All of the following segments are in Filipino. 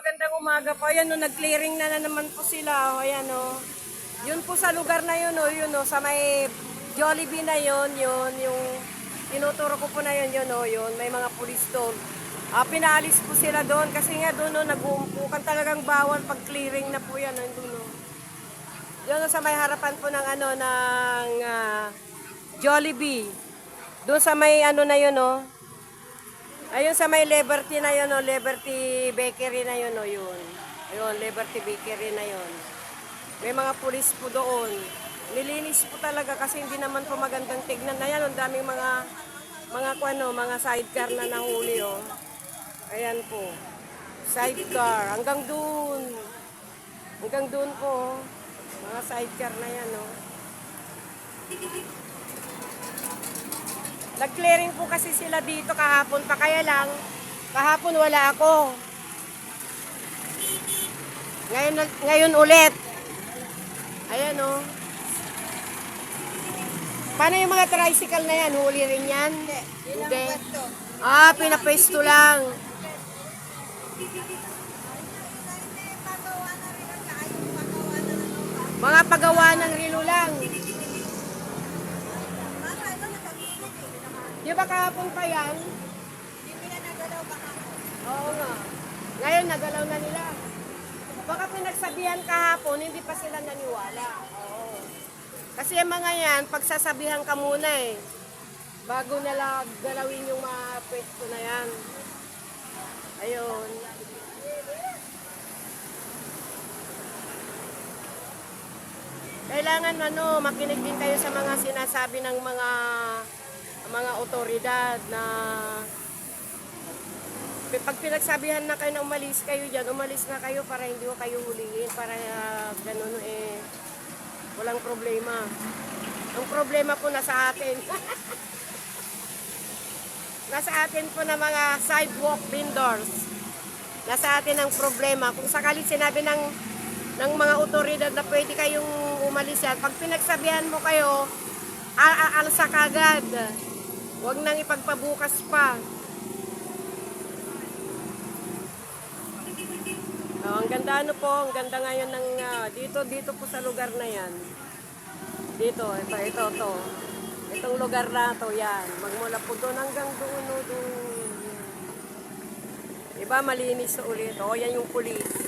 magandang umaga po. Ayan o, nag-clearing na naman po sila. O, ayan o. Yun po sa lugar na yun o, yun o, sa may Jollibee na yun, yung tinuturo ko po na yun, yun o, yun. May mga pulis doon. Pinaalis po sila doon kasi nga doon o, nag-uumpukan talagang bawal pag clearing na po yan. Doon o. Yun o, sa may harapan po ng ano, ng Jollibee. Doon sa may ano na yun o. Ayun sa may Liberty na yun o, Liberty Bakery na yun o, yun. Ayun, Liberty Bakery na yun. May mga pulis po doon. Nilinis po talaga kasi hindi naman po magandang tignan na yan. Ang daming mga sidecar na nahuli o. Ayan po. Sidecar. Hanggang doon. Hanggang doon po. Mga sidecar na yan o. Nag-clearing po kasi sila dito kahapon pa, kaya lang kahapon wala ako. Ngayon ulit. Ayan o. Paano yung mga tricycle na yan? Huli rin yan? Hindi. Pinapwesto lang. Mga pagawa ng relo lang. Di ba kahapon pa yan? Hindi na nagalaw baka. Oo nga. Ngayon, nagalaw na nila. Baka pinagsabihan kahapon, hindi pa sila naniwala. Oo. Kasi yung mga yan, pagsasabihan ka muna eh. Bago nila galawin yung mga pwesto na yan. Ayun. Kailangan makinig din kayo sa mga sinasabi ng mga otoridad na pag pinagsabihan na kayo na umalis kayo dyan, umalis na kayo para hindi ko kayo hulihin, para ganun walang problema. Ang problema po nasa atin. Nasa atin po na mga sidewalk vendors. Nasa atin ang problema. Kung sakali sinabi ng mga otoridad na pwede kayong umalis yan, pag pinagsabihan mo kayo, aalsa kagad. Huwag nang ipagpabukas pa. Ang ganda ang ganda ngayon ng dito po sa lugar na yan. Ito. Itong lugar na to, yan. Magmula po doon hanggang doon. Diba, malinis ulit. Yan yung pulis.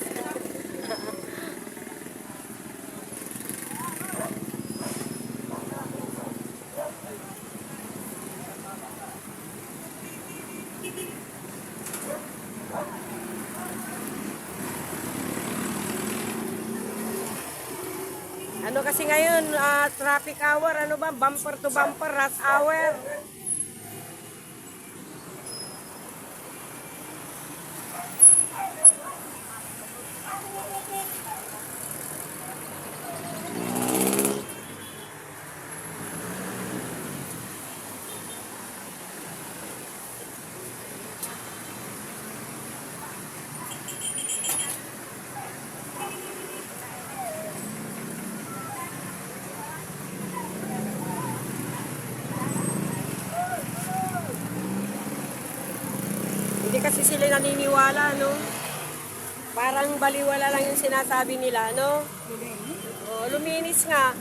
Ano kasi ngayon, traffic hour, bumper to bumper, rush hour. Hindi kasi sila naniniwala, no? Parang baliwala lang yung sinasabi nila, no? Luminis nga.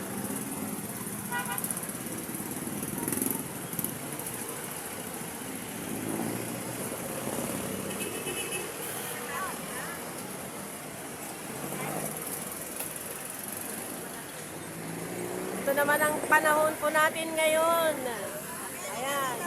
Ito naman ang panahon po natin ngayon. Ayan.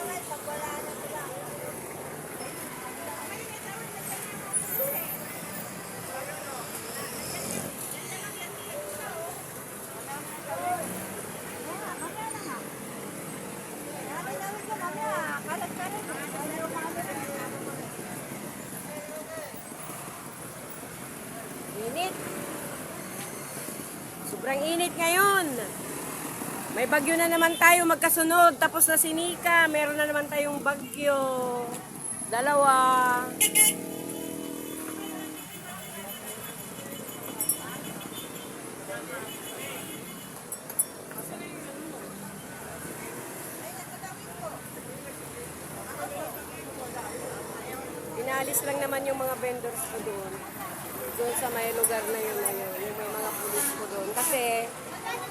Init. Sobrang init ngayon. May bagyo na naman tayo magkasunod. Tapos na si Nika. Meron na naman tayong bagyo. Dalawa. Nagpa-practice lang naman yung mga vendors ko doon. Doon sa may lugar na yun, yung may mga pulis ko doon. Kasi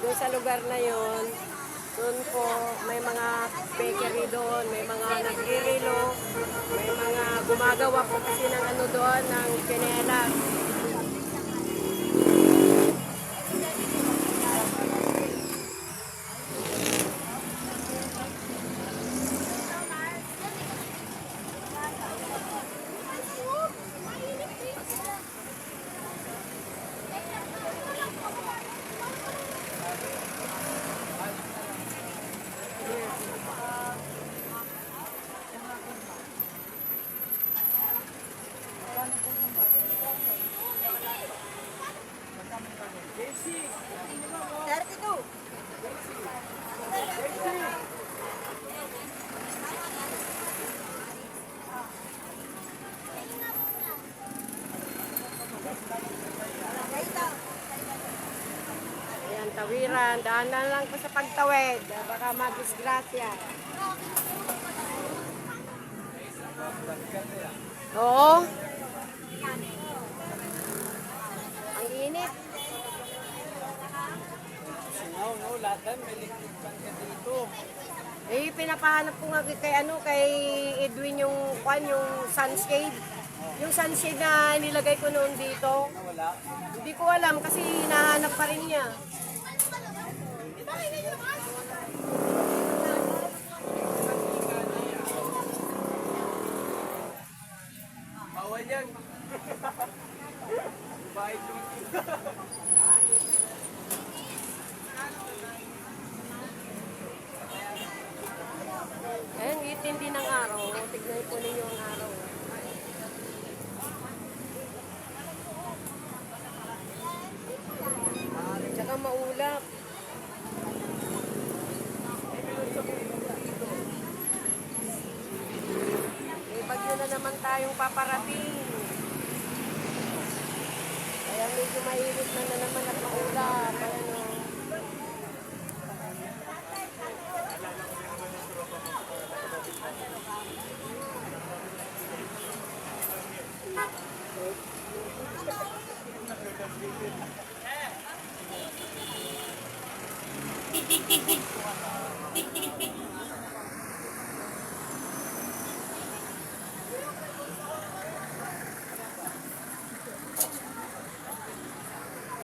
doon sa lugar na yun, doon po may mga bakery doon, may mga nagririlo, may mga gumagawa po kasi ng ano doon, ng tsinelas. Ayan, tawiran. Daanan lang po sa pagtawid. Baka madisgrasya. Oo. Ang init. No, latan, may liquid pan ka dito. Eh, pinapahanap ko nga kay Edwin yung sunshade. Yung sunshade na nilagay ko noon dito. Wala. Hindi ko alam kasi hinahanap pa rin niya. Bawal yan. Bye. Ayan, itindi ng araw. Tignan po ninyo ang araw. Tsaka maulap. May bagyo na naman tayong paparating. Kaya medyo mainit na naman at maulap. Ayan o.